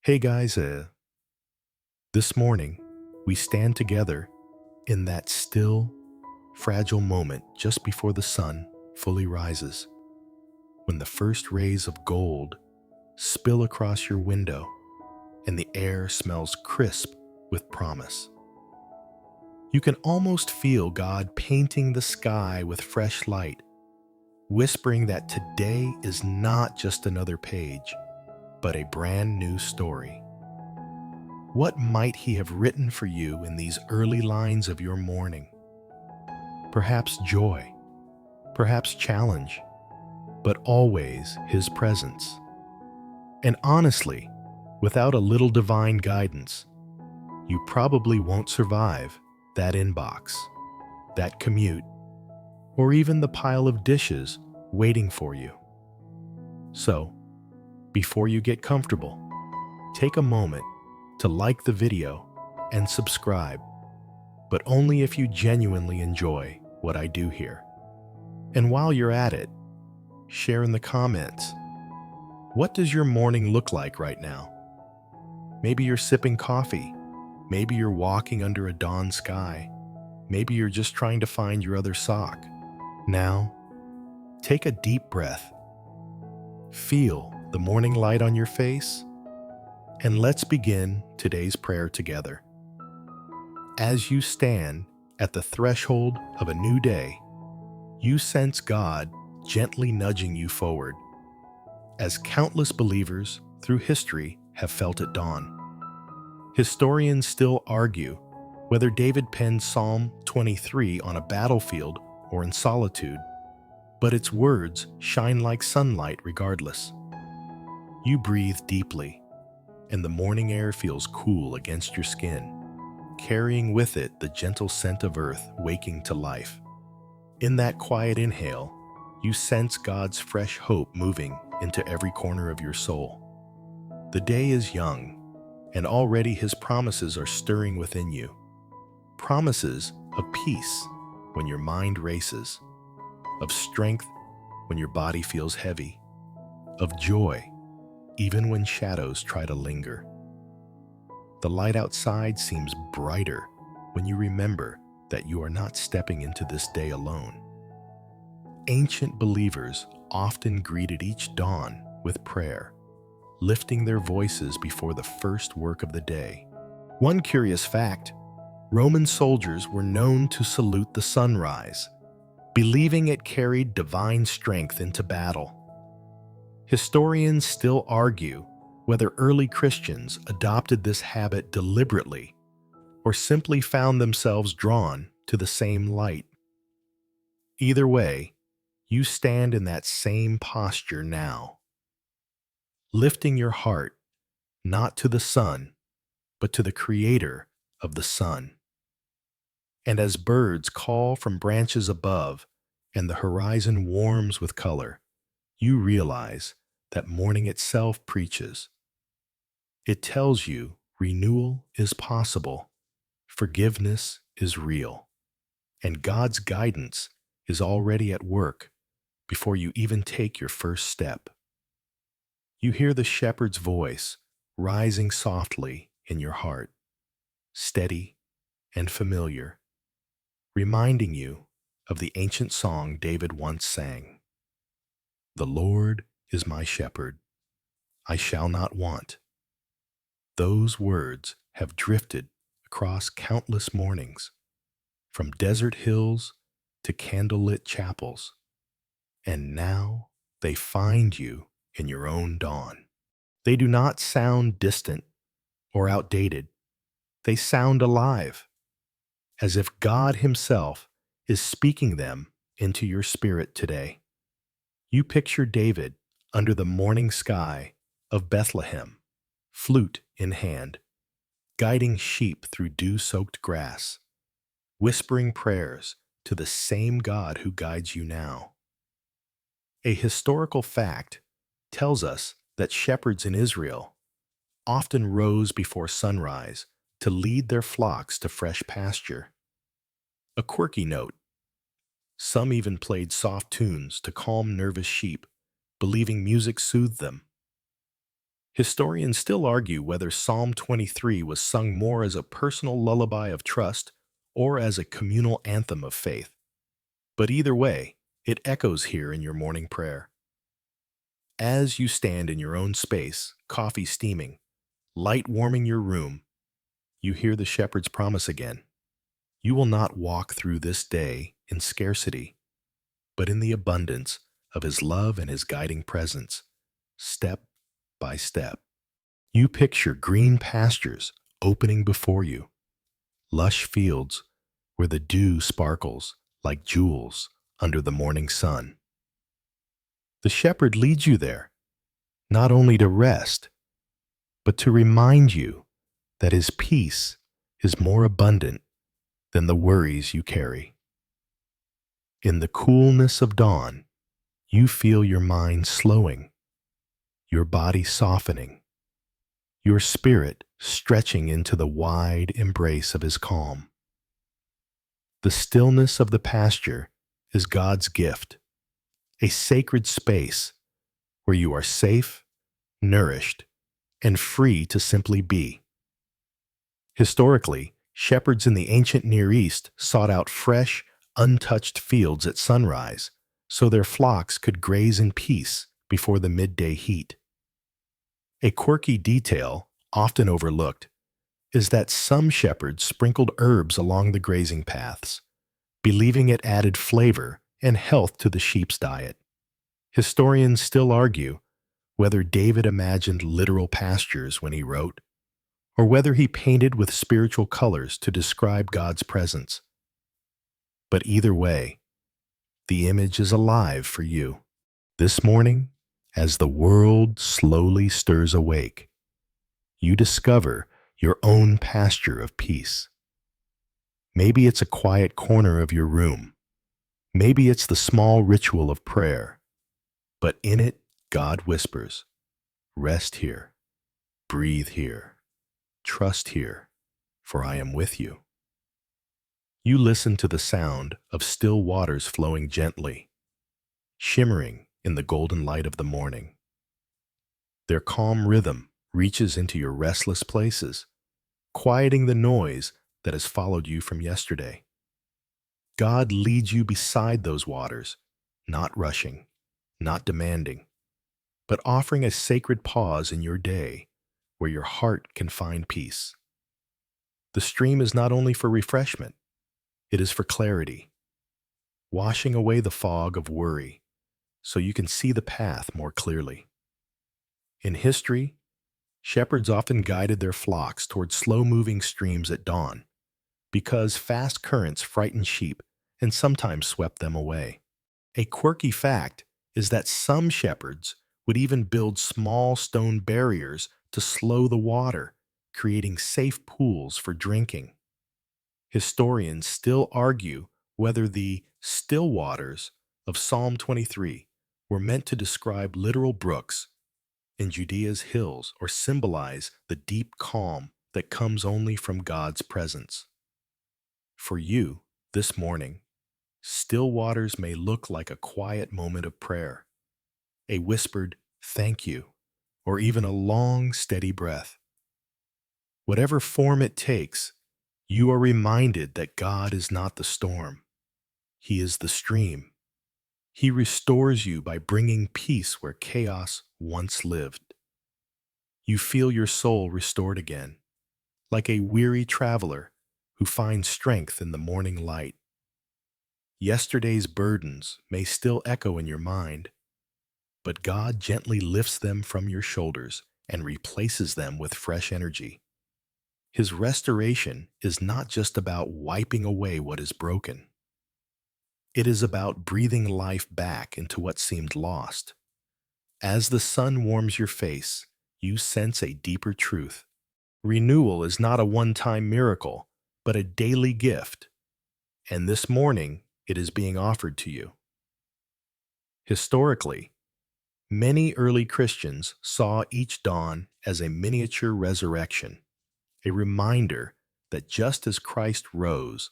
Hey guys, this morning we stand together in that still, fragile moment just before the sun fully rises, when the first rays of gold spill across your window and the air smells crisp with promise. You can almost feel God painting the sky with fresh light, whispering that today is not just another page, but a brand new story. What might He have written for you in these early lines of your morning? Perhaps joy, perhaps challenge, but always His presence. And honestly, without a little divine guidance, you probably won't survive that inbox, that commute, or even the pile of dishes waiting for you. So, before you get comfortable, take a moment to like the video and subscribe, but only if you genuinely enjoy what I do here. And while you're at it, share in the comments, what does your morning look like right now? Maybe you're sipping coffee, maybe you're walking under a dawn sky, maybe you're just trying to find your other sock. Now, take a deep breath, feel the morning light on your face, and let's begin today's prayer together. As you stand at the threshold of a new day, you sense God gently nudging you forward, as countless believers through history have felt at dawn. Historians still argue whether David penned Psalm 23 on a battlefield or in solitude, but its words shine like sunlight regardless. You breathe deeply, and the morning air feels cool against your skin, carrying with it the gentle scent of earth waking to life. In that quiet inhale, you sense God's fresh hope moving into every corner of your soul. The day is young, and already His promises are stirring within you. Promises of peace when your mind races, of strength when your body feels heavy, of joy even when shadows try to linger. The light outside seems brighter when you remember that you are not stepping into this day alone. Ancient believers often greeted each dawn with prayer, lifting their voices before the first work of the day. One curious fact: Roman soldiers were known to salute the sunrise, believing it carried divine strength into battle. Historians still argue whether early Christians adopted this habit deliberately or simply found themselves drawn to the same light. Either way, you stand in that same posture now, lifting your heart not to the sun, but to the Creator of the sun. And as birds call from branches above and the horizon warms with color, you realize that morning itself preaches. It tells you renewal is possible, forgiveness is real, and God's guidance is already at work before you even take your first step. You hear the shepherd's voice rising softly in your heart, steady and familiar, reminding you of the ancient song David once sang. The Lord is my shepherd, I shall not want. Those words have drifted across countless mornings, from desert hills to candlelit chapels, and now they find you in your own dawn. They do not sound distant or outdated. They sound alive, as if God Himself is speaking them into your spirit today. You picture David under the morning sky of Bethlehem, flute in hand, guiding sheep through dew-soaked grass, whispering prayers to the same God who guides you now. A historical fact tells us that shepherds in Israel often rose before sunrise to lead their flocks to fresh pasture. A quirky note: some even played soft tunes to calm nervous sheep, believing music soothed them. Historians still argue whether Psalm 23 was sung more as a personal lullaby of trust or as a communal anthem of faith. But either way, it echoes here in your morning prayer. As you stand in your own space, coffee steaming, light warming your room, you hear the shepherd's promise again. You will not walk through this day in scarcity, but in the abundance of his love and his guiding presence, step by step. You picture green pastures opening before you, lush fields where the dew sparkles like jewels under the morning sun. The shepherd leads you there, not only to rest, but to remind you that his peace is more abundant than the worries you carry. In the coolness of dawn, you feel your mind slowing, your body softening, your spirit stretching into the wide embrace of his calm. The stillness of the pasture is God's gift, a sacred space where you are safe, nourished, and free to simply be. Historically, shepherds in the ancient Near East sought out fresh, untouched fields at sunrise so their flocks could graze in peace before the midday heat. A quirky detail, often overlooked, is that some shepherds sprinkled herbs along the grazing paths, believing it added flavor and health to the sheep's diet. Historians still argue whether David imagined literal pastures when he wrote, or whether he painted with spiritual colors to describe God's presence. But either way, the image is alive for you. This morning, as the world slowly stirs awake, you discover your own pasture of peace. Maybe it's a quiet corner of your room. Maybe it's the small ritual of prayer. But in it, God whispers, "Rest here, breathe here, trust here, for I am with you." You listen to the sound of still waters flowing gently, shimmering in the golden light of the morning. Their calm rhythm reaches into your restless places, quieting the noise that has followed you from yesterday. God leads you beside those waters, not rushing, not demanding, but offering a sacred pause in your day where your heart can find peace. The stream is not only for refreshment, it is for clarity, washing away the fog of worry so you can see the path more clearly. In history, shepherds often guided their flocks toward slow-moving streams at dawn because fast currents frightened sheep and sometimes swept them away. A quirky fact is that some shepherds would even build small stone barriers to slow the water, creating safe pools for drinking. Historians still argue whether the still waters of Psalm 23 were meant to describe literal brooks in Judea's hills or symbolize the deep calm that comes only from God's presence. For you, this morning, still waters may look like a quiet moment of prayer, a whispered "thank you," or even a long, steady breath. Whatever form it takes, you are reminded that God is not the storm. He is the stream. He restores you by bringing peace where chaos once lived. You feel your soul restored again, like a weary traveler who finds strength in the morning light. Yesterday's burdens may still echo in your mind, but God gently lifts them from your shoulders and replaces them with fresh energy. His restoration is not just about wiping away what is broken. It is about breathing life back into what seemed lost. As the sun warms your face, you sense a deeper truth. Renewal is not a one-time miracle, but a daily gift. And this morning, it is being offered to you. Historically, many early Christians saw each dawn as a miniature resurrection, a reminder that just as Christ rose,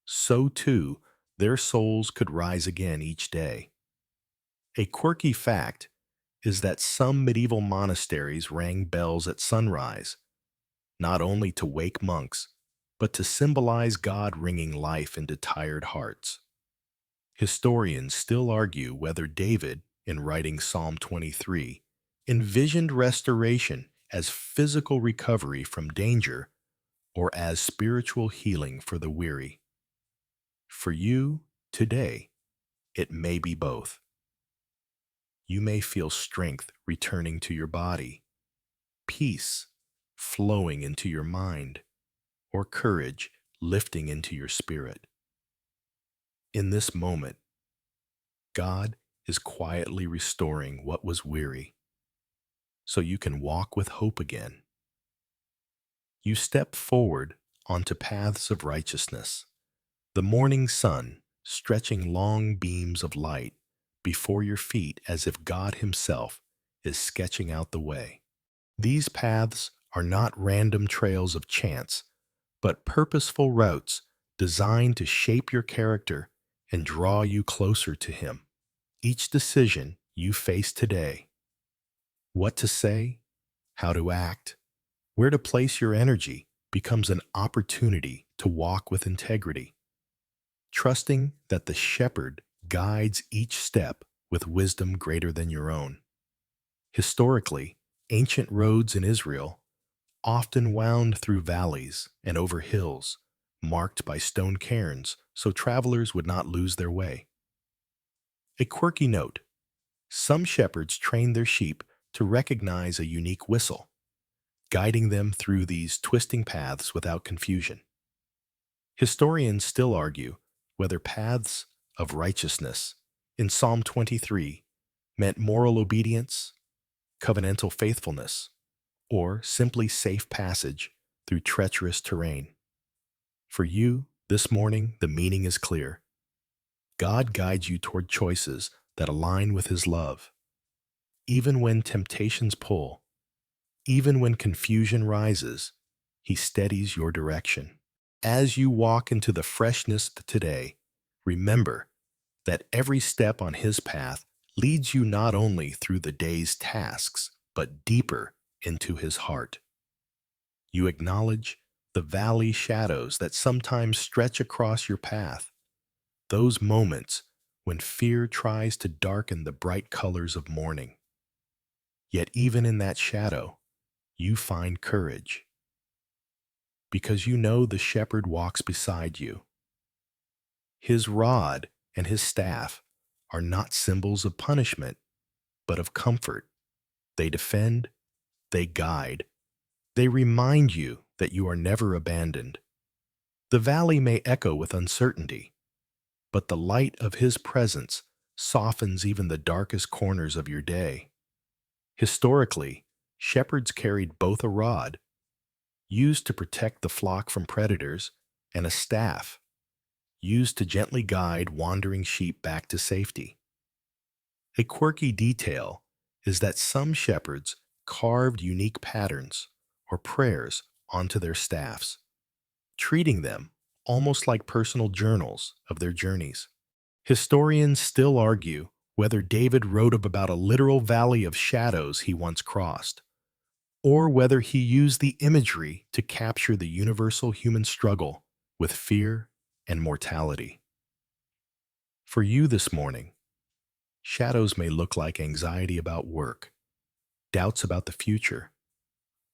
so too their souls could rise again each day. A quirky fact is that some medieval monasteries rang bells at sunrise, not only to wake monks, but to symbolize God ringing life into tired hearts. Historians still argue whether David, in writing Psalm 23, envisioned restoration as physical recovery from danger or as spiritual healing for the weary. For you, today, it may be both. You may feel strength returning to your body, peace flowing into your mind, or courage lifting into your spirit. In this moment, God is quietly restoring what was weary, so you can walk with hope again. You step forward onto paths of righteousness, the morning sun stretching long beams of light before your feet as if God Himself is sketching out the way. These paths are not random trails of chance, but purposeful routes designed to shape your character and draw you closer to Him. Each decision you face today, what to say, how to act, where to place your energy, becomes an opportunity to walk with integrity, trusting that the shepherd guides each step with wisdom greater than your own. Historically, ancient roads in Israel often wound through valleys and over hills, marked by stone cairns so travelers would not lose their way. A quirky note: some shepherds trained their sheep to recognize a unique whistle, guiding them through these twisting paths without confusion. Historians still argue whether paths of righteousness in Psalm 23 meant moral obedience, covenantal faithfulness, or simply safe passage through treacherous terrain. For you, this morning, the meaning is clear. God guides you toward choices that align with His love. Even when temptations pull, even when confusion rises, He steadies your direction. As you walk into the freshness today, remember that every step on His path leads you not only through the day's tasks, but deeper into His heart. You acknowledge the valley shadows that sometimes stretch across your path, those moments when fear tries to darken the bright colors of morning. Yet even in that shadow, you find courage, because you know the shepherd walks beside you. His rod and His staff are not symbols of punishment, but of comfort. They defend, they guide, they remind you that you are never abandoned. The valley may echo with uncertainty, but the light of His presence softens even the darkest corners of your day. Historically, shepherds carried both a rod, used to protect the flock from predators, and a staff, used to gently guide wandering sheep back to safety. A quirky detail is that some shepherds carved unique patterns or prayers onto their staffs, treating them almost like personal journals of their journeys. Historians still argue whether David wrote about a literal valley of shadows he once crossed, or whether he used the imagery to capture the universal human struggle with fear and mortality. For you this morning, shadows may look like anxiety about work, doubts about the future,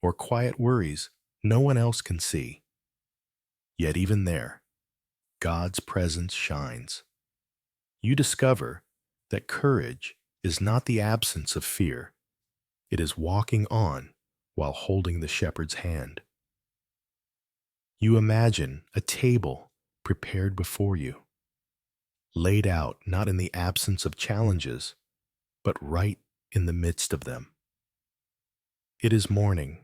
or quiet worries no one else can see. Yet even there, God's presence shines. You discover that courage is not the absence of fear. It is walking on while holding the shepherd's hand. You imagine a table prepared before you, laid out not in the absence of challenges, but right in the midst of them. It is morning,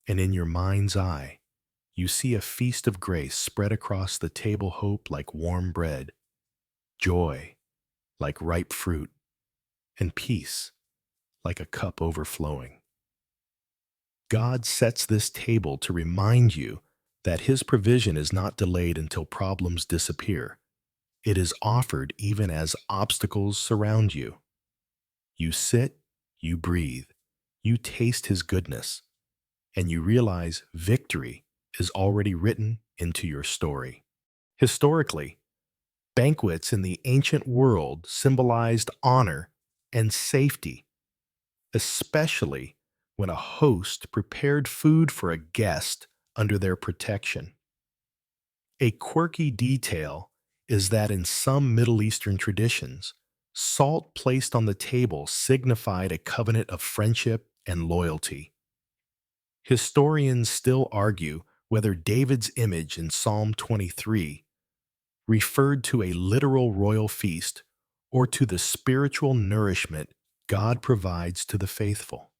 and in your mind's eye, you see a feast of grace spread across the table, hope like warm bread, joy like ripe fruit, and peace like a cup overflowing. God sets this table to remind you that His provision is not delayed until problems disappear. It is offered even as obstacles surround you. You sit you breathe, you taste his goodness, and you realize victory is already written into your story. Historically, banquets in the ancient world symbolized honor and safety, especially when a host prepared food for a guest under their protection. A quirky detail is that in some Middle Eastern traditions, salt placed on the table signified a covenant of friendship and loyalty. Historians still argue whether David's image in Psalm 23 referred to a literal royal feast or to the spiritual nourishment God provides to the faithful.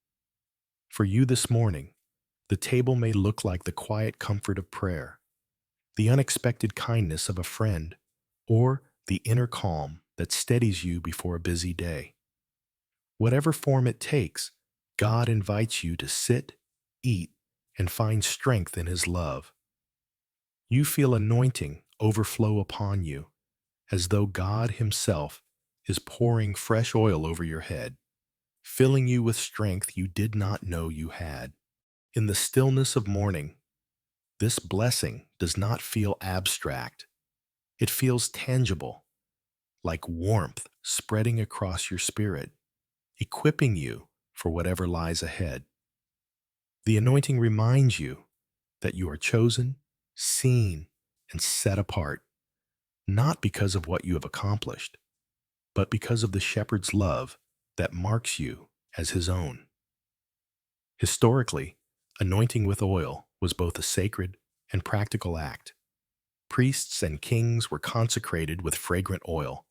For you this morning, the table may look like the quiet comfort of prayer, the unexpected kindness of a friend, or the inner calm that steadies you before a busy day. Whatever form it takes, God invites you to sit, eat, and find strength in His love. You feel anointing overflow upon you, as though God Himself is pouring fresh oil over your head, filling you with strength you did not know you had. In the stillness of morning, this blessing does not feel abstract. It feels tangible, like warmth spreading across your spirit, equipping you for whatever lies ahead. The anointing reminds you that you are chosen, seen, and set apart, not because of what you have accomplished, but because of the shepherd's love that marks you as his own. Historically, anointing with oil was both a sacred and practical act. Priests and kings were consecrated with fragrant oil,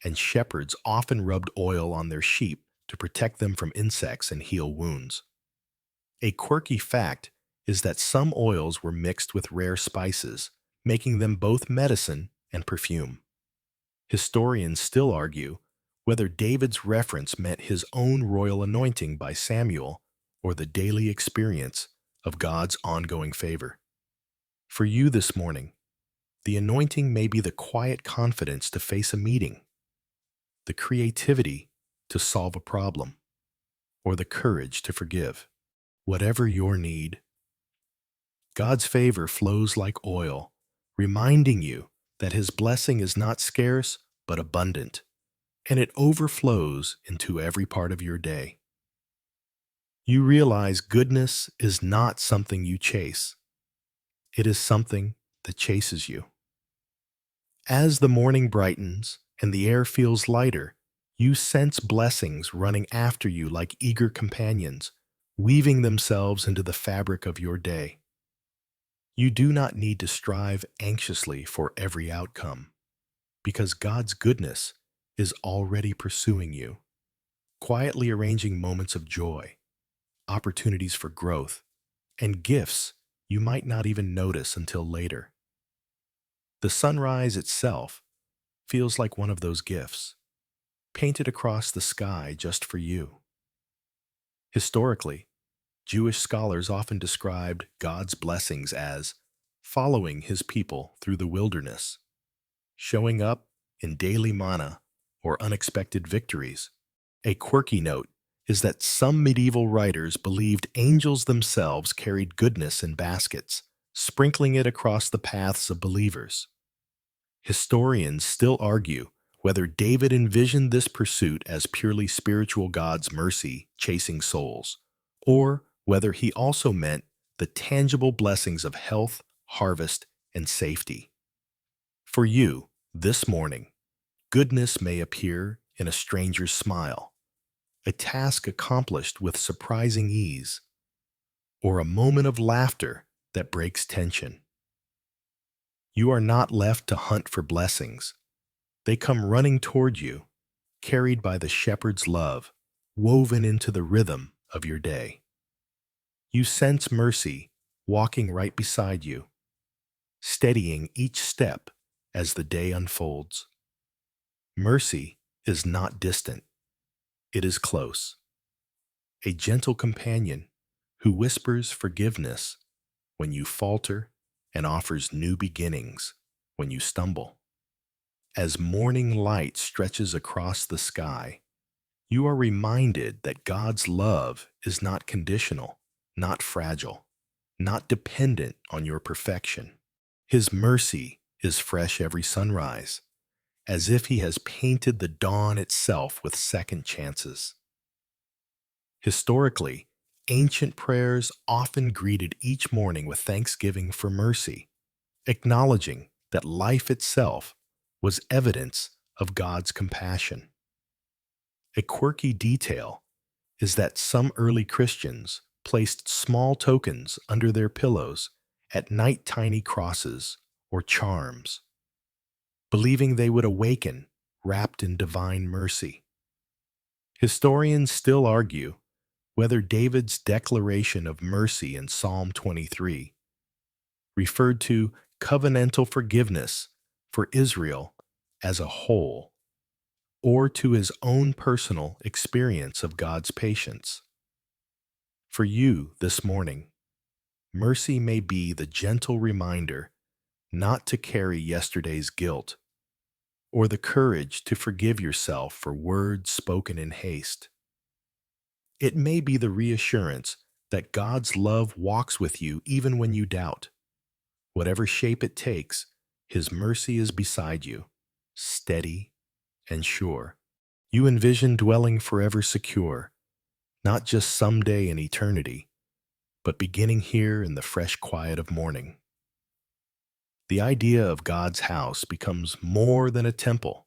and shepherds often rubbed oil on their sheep to protect them from insects and heal wounds. A quirky fact is that some oils were mixed with rare spices, making them both medicine and perfume. Historians still argue whether David's reference meant his own royal anointing by Samuel or the daily experience of God's ongoing favor. For you this morning, the anointing may be the quiet confidence to face a meeting, the creativity to solve a problem, or the courage to forgive. Whatever your need, God's favor flows like oil, reminding you that His blessing is not scarce but abundant, and it overflows into every part of your day. You realize goodness is not something you chase, it is something that chases you. As the morning brightens and the air feels lighter, you sense blessings running after you like eager companions, weaving themselves into the fabric of your day. You do not need to strive anxiously for every outcome, because God's goodness is already pursuing you, quietly arranging moments of joy, opportunities for growth, and gifts you might not even notice until later. The sunrise itself feels like one of those gifts, painted across the sky just for you. Historically, Jewish scholars often described God's blessings as following His people through the wilderness, showing up in daily manna or unexpected victories. A quirky note is that some medieval writers believed angels themselves carried goodness in baskets, sprinkling it across the paths of believers. Historians still argue whether David envisioned this pursuit as purely spiritual God's mercy chasing souls, or whether he also meant the tangible blessings of health, harvest, and safety. For you, this morning, goodness may appear in a stranger's smile, a task accomplished with surprising ease, or a moment of laughter that breaks tension. You are not left to hunt for blessings. They come running toward you, carried by the shepherd's love, woven into the rhythm of your day. You sense mercy walking right beside you, steadying each step as the day unfolds. Mercy is not distant, it is close. A gentle companion who whispers forgiveness when you falter and offers new beginnings when you stumble. As morning light stretches across the sky, You are reminded that God's love is not conditional, not fragile, not dependent on your perfection. His mercy is fresh every sunrise, as if He has painted the dawn itself with second chances. Historically, ancient prayers often greeted each morning with thanksgiving for mercy, acknowledging that life itself was evidence of God's compassion. A quirky detail is that some early Christians placed small tokens under their pillows at night, tiny crosses or charms, believing they would awaken wrapped in divine mercy. Historians still argue whether David's declaration of mercy in Psalm 23 referred to covenantal forgiveness for Israel as a whole, or to his own personal experience of God's patience. For you this morning, mercy may be the gentle reminder not to carry yesterday's guilt, or the courage to forgive yourself for words spoken in haste. It may be the reassurance that God's love walks with you even when you doubt. Whatever shape it takes, His mercy is beside you, steady and sure. You envision dwelling forever secure, not just someday in eternity, but beginning here in the fresh quiet of morning. The idea of God's house becomes more than a temple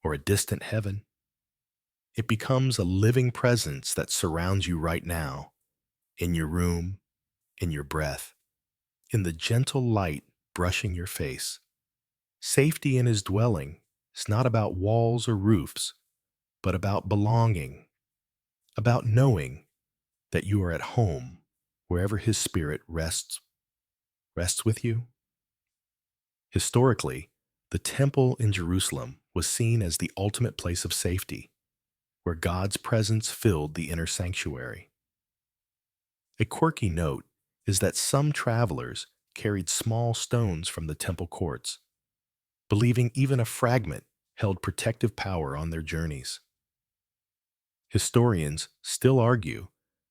or a distant heaven. It becomes a living presence that surrounds you right now, in your room, in your breath, in the gentle light brushing your face. Safety in His dwelling is not about walls or roofs, but about belonging, about knowing that you are at home wherever His Spirit rests with you. Historically, the temple in Jerusalem was seen as the ultimate place of safety, where God's presence filled the inner sanctuary. A quirky note is that some travelers carried small stones from the temple courts, believing even a fragment held protective power on their journeys. Historians still argue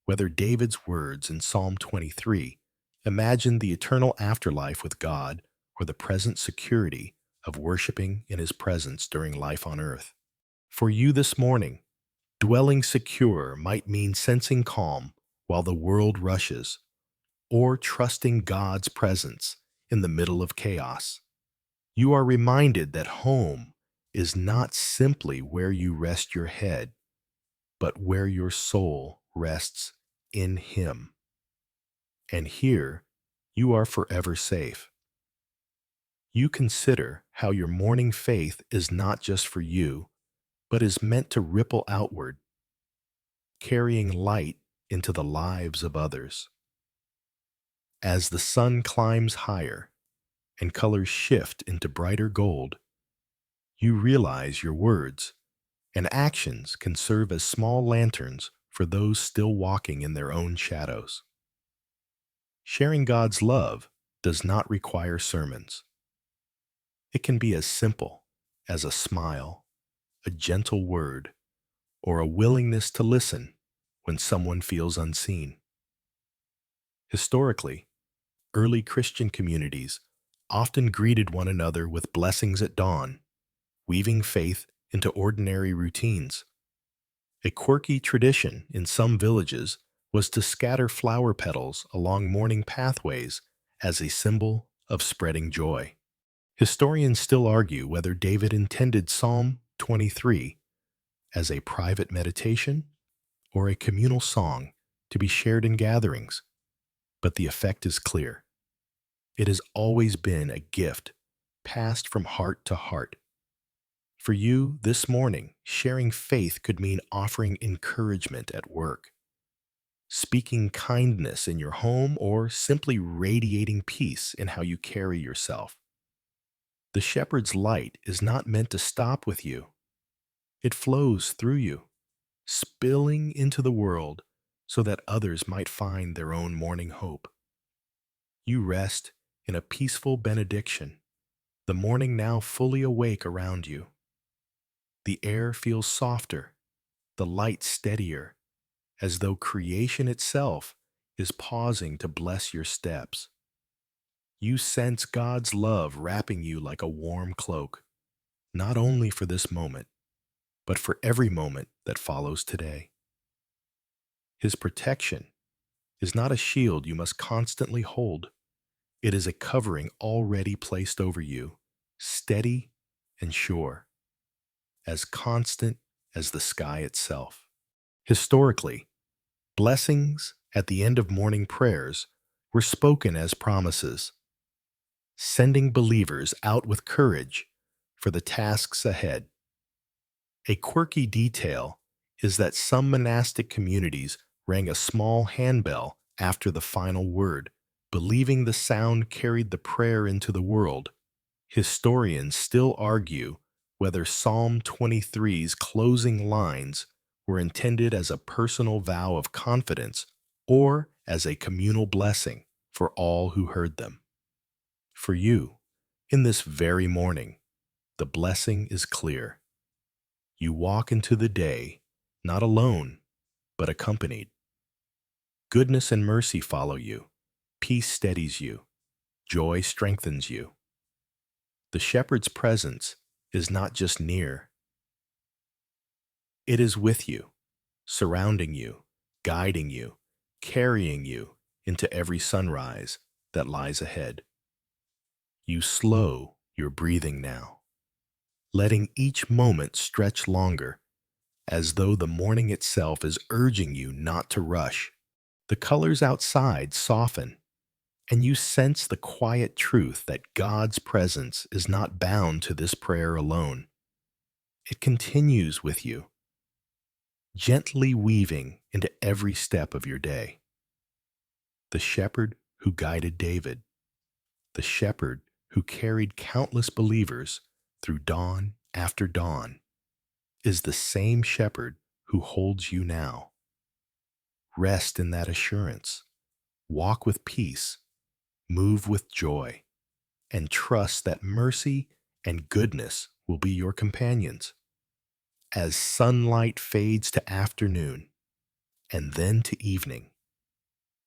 whether David's words in Psalm 23 imagined the eternal afterlife with God or the present security of worshiping in His presence during life on earth. For you this morning, dwelling secure might mean sensing calm while the world rushes, or trusting God's presence in the middle of chaos. You are reminded that home is not simply where you rest your head, but where your soul rests in Him. And here, you are forever safe. You consider how your morning faith is not just for you, but is meant to ripple outward, carrying light into the lives of others. As the sun climbs higher and colors shift into brighter gold, you realize your words and actions can serve as small lanterns for those still walking in their own shadows. Sharing God's love does not require sermons. It can be as simple as a smile, a gentle word, or a willingness to listen when someone feels unseen. Historically, early Christian communities often greeted one another with blessings at dawn, weaving faith into ordinary routines. A quirky tradition in some villages was to scatter flower petals along morning pathways as a symbol of spreading joy. Historians still argue whether David intended Psalm 23 as a private meditation or a communal song to be shared in gatherings, but the effect is clear. It has always been a gift passed from heart to heart. For you this morning, sharing faith could mean offering encouragement at work, speaking kindness in your home, or simply radiating peace in how you carry yourself. The shepherd's light is not meant to stop with you. It flows through you, spilling into the world so that others might find their own morning hope. You rest in a peaceful benediction, the morning now fully awake around you. The air feels softer, the light steadier, as though creation itself is pausing to bless your steps. You sense God's love wrapping you like a warm cloak, not only for this moment, but for every moment that follows today. His protection is not a shield you must constantly hold. It is a covering already placed over you, steady and sure, as constant as the sky itself. Historically, blessings at the end of morning prayers were spoken as promises, sending believers out with courage for the tasks ahead. A quirky detail is that some monastic communities rang a small handbell after the final word, believing the sound carried the prayer into the world. Historians still argue whether Psalm 23's closing lines were intended as a personal vow of confidence or as a communal blessing for all who heard them. For you, in this very morning, the blessing is clear. You walk into the day not alone, but accompanied. Goodness and mercy follow you. Peace steadies you. Joy strengthens you. The shepherd's presence is not just near, it is with you, surrounding you, guiding you, carrying you into every sunrise that lies ahead. You slow your breathing now, letting each moment stretch longer, as though the morning itself is urging you not to rush. The colors outside soften, and you sense the quiet truth that God's presence is not bound to this prayer alone. It continues with you, gently weaving into every step of your day. The shepherd who guided David, the shepherd who carried countless believers through dawn after dawn, is the same shepherd who holds you now. Rest in that assurance. Walk with peace. Move with joy. And trust that mercy and goodness will be your companions. As sunlight fades to afternoon and then to evening,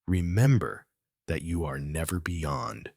remember that you are never beyond.